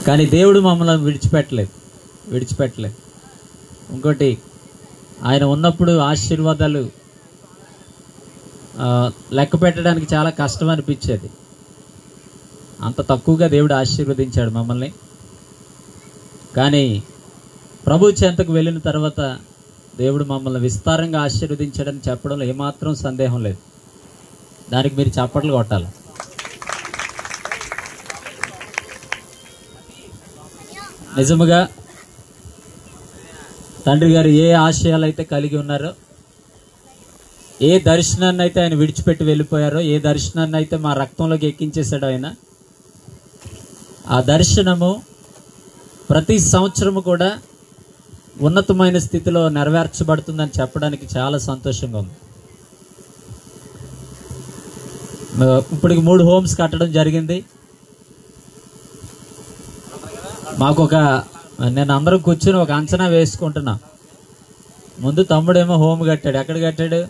కానీ దేవుడు మమ్మల్ని విడిచిపెట్టలేదు. ఇంకోటి, ఆయన ఉన్నప్పుడు ఆశీర్వాదాలు లెక్క పెట్టడానికి చాలా కష్టం అనిపించేది. అంత తక్కువగా దేవుడు ఆశీర్వదించాడు మమ్మల్ని. కానీ ప్రభు చెంతకు వెళ్ళిన తర్వాత దేవుడు మమ్మల్ని విస్తారంగా ఆశీర్వదించాడని చెప్పడంలో ఏమాత్రం సందేహం లేదు. దానికి మీరు చప్పట్లు కొట్టాలి. నిజముగా తండ్రి గారు ఏ ఆశయాలు అయితే కలిగి ఉన్నారో, ఏ దర్శనాన్ని అయితే ఆయన విడిచిపెట్టి వెళ్ళిపోయారో, ఏ దర్శనాన్ని అయితే మా రక్తంలోకి ఎక్కించేశాడో ఆయన, ఆ దర్శనము ప్రతి సంవత్సరము కూడా ఉన్నతమైన స్థితిలో నెరవేర్చబడుతుందని చెప్పడానికి చాలా సంతోషంగా ఉంది. ఇప్పటికి 3 హోమ్స్ కట్టడం జరిగింది. నేను అందరం కూర్చొని ఒక అంచనా వేసుకుంటున్నా. ముందు తమ్ముడేమో హోమ్ కట్టాడు. ఎక్కడ కట్టాడు?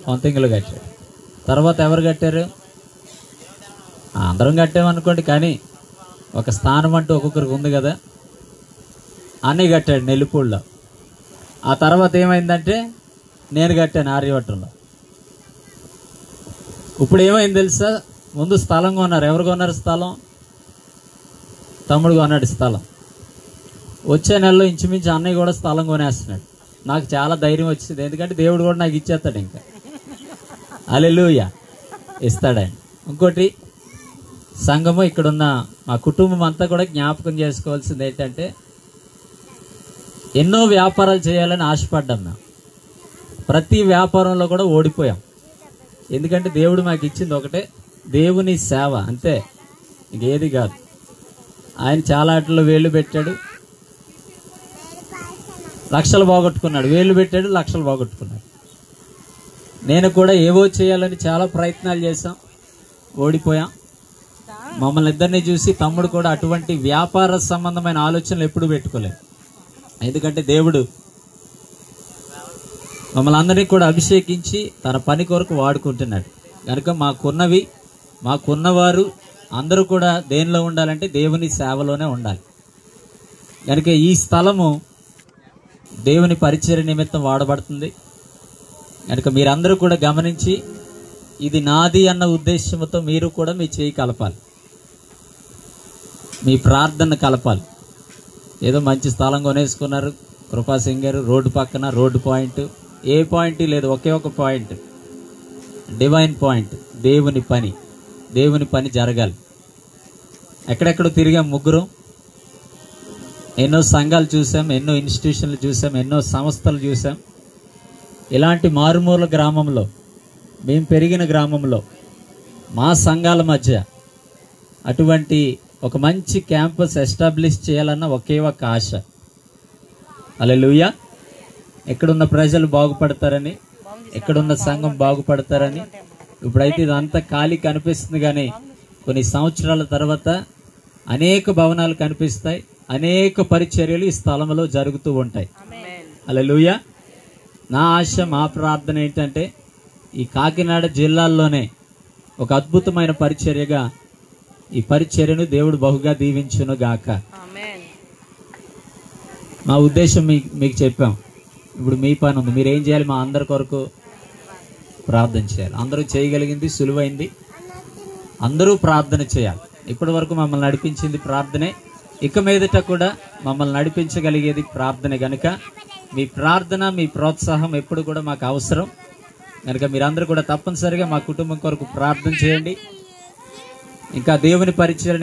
కొంతంగిలో కట్టాడు. తర్వాత ఎవరు కట్టారు? అందరం కట్టామనుకోండి, కానీ ఒక స్థానం అంటూ ఒక్కొక్కరికి ఉంది కదా. అన్నీ కట్టాడు నెల్లిపూడిలో. ఆ తర్వాత ఏమైందంటే నేను కట్టాను ఆర్యవట్టంలో. ఇప్పుడు ఏమైంది తెలుసా? ముందు స్థలం కొన్నారు. ఎవరు కొన్నారు స్థలం? తమ్ముడు కొన్నాడు స్థలం. వచ్చే నెలలో ఇంచుమించు అన్నయ్య కూడా స్థలం కొనేస్తున్నాడు. నాకు చాలా ధైర్యం వచ్చింది, ఎందుకంటే దేవుడు కూడా నాకు ఇచ్చేస్తాడు. ఇంకా హల్లెలూయా, ఇస్తాడు. ఇంకోటి, సంఘము ఇక్కడున్న మా కుటుంబం అంతా కూడా జ్ఞాపకం చేసుకోవాల్సింది ఏంటంటే, ఎన్నో వ్యాపారాలు చేయాలని ఆశపడ్డాం. మేము ప్రతి వ్యాపారంలో కూడా ఓడిపోయాం. ఎందుకంటే దేవుడు మాకు ఇచ్చింది ఒకటే, దేవుని సేవ, అంతే, ఇంకేది కాదు. ఆయన చాలా వాటిలో వేళ్ళు పెట్టాడు, లక్షలు పోగొట్టుకున్నాడు. వేళ్ళు పెట్టాడు, లక్షలు పోగొట్టుకున్నాడు. నేను కూడా ఏవో చేయాలని చాలా ప్రయత్నాలు చేశాం, ఓడిపోయాం. మమ్మల్ని ఇద్దరిని చూసి తమ్ముడు కూడా అటువంటి వ్యాపార సంబంధమైన ఆలోచనలు ఎప్పుడు పెట్టుకోలేదు. ఎందుకంటే దేవుడు మమ్మల్ని అందరినీ కూడా అభిషేకించి తన పని కొరకు వాడుకుంటున్నాడు. కనుక మాకున్నవారు అందరూ కూడా దేనిలో ఉండాలంటే దేవుని సేవలోనే ఉండాలి. కనుక ఈ స్థలము దేవుని పరిచర్య నిమిత్తం వాడబడుతుంది. కనుక మీరందరూ కూడా గమనించి, ఇది నాది అన్న ఉద్దేశంతో మీరు కూడా మీ చేయి కలపాలి, మీ ప్రార్థన కలపాలి. ఏదో మంచి స్థలం కొనేసుకున్నారు కృపాసింగ్ గారు, రోడ్డు పక్కన, రోడ్డు పాయింట్, ఏ పాయింట్ లేదు, ఒకే ఒక పాయింట్, డివైన్ పాయింట్, దేవుని పని జరగాలి. ఎక్కడెక్కడో తిరిగాం ముగ్గురు, ఎన్నో సంఘాలు చూసాం, ఎన్నో ఇన్స్టిట్యూషన్లు చూసాం, ఎన్నో సంస్థలు చూసాం. ఇలాంటి మారుమూల గ్రామంలో, మేము పెరిగిన గ్రామంలో, మా సంఘాల మధ్య అటువంటి ఒక మంచి క్యాంపస్ ఎస్టాబ్లిష్ చేయాలన్న ఒకే ఒక ఆశ. హల్లెలూయా. ఎక్కడున్న ప్రజలు బాగుపడతారని, ఎక్కడున్న సంఘం బాగుపడతారని. ఇప్పుడైతే ఇదంతా ఖాళీ కనిపిస్తుంది, కానీ కొన్ని సంవత్సరాల తర్వాత అనేక భవనాలు కనిపిస్తాయి, అనేక పరిచర్యలు ఈ స్థలంలో జరుగుతూ ఉంటాయి. హల్లెలూయా. నా ఆశ, మా ప్రార్థన ఏంటంటే, ఈ కాకినాడ జిల్లాల్లోనే ఒక అద్భుతమైన పరిచర్యగా ఈ పరిచర్యను దేవుడు బహుగా దీవించును గాక. మా ఉద్దేశం మీకు చెప్పాం. ఇప్పుడు మీ పని ఉంది, మీరేం చేయాలి? మా అందరి కొరకు ప్రార్థన చేయాలి. అందరూ చేయగలిగింది సులువైంది, అందరూ ప్రార్థన చేయాలి. ఇప్పటి వరకు మమ్మల్ని నడిపించింది ప్రార్థనే, ఇక మీదట కూడా మమ్మల్ని నడిపించగలిగేది ప్రార్థనే. కనుక మీ ప్రార్థన, మీ ప్రోత్సాహం ఎప్పుడు కూడా మాకు అవసరం. కనుక మీరందరూ కూడా తప్పనిసరిగా మా కుటుంబం కొరకు ప్రార్థన చేయండి. ఇంకా దేవుని పరిచయం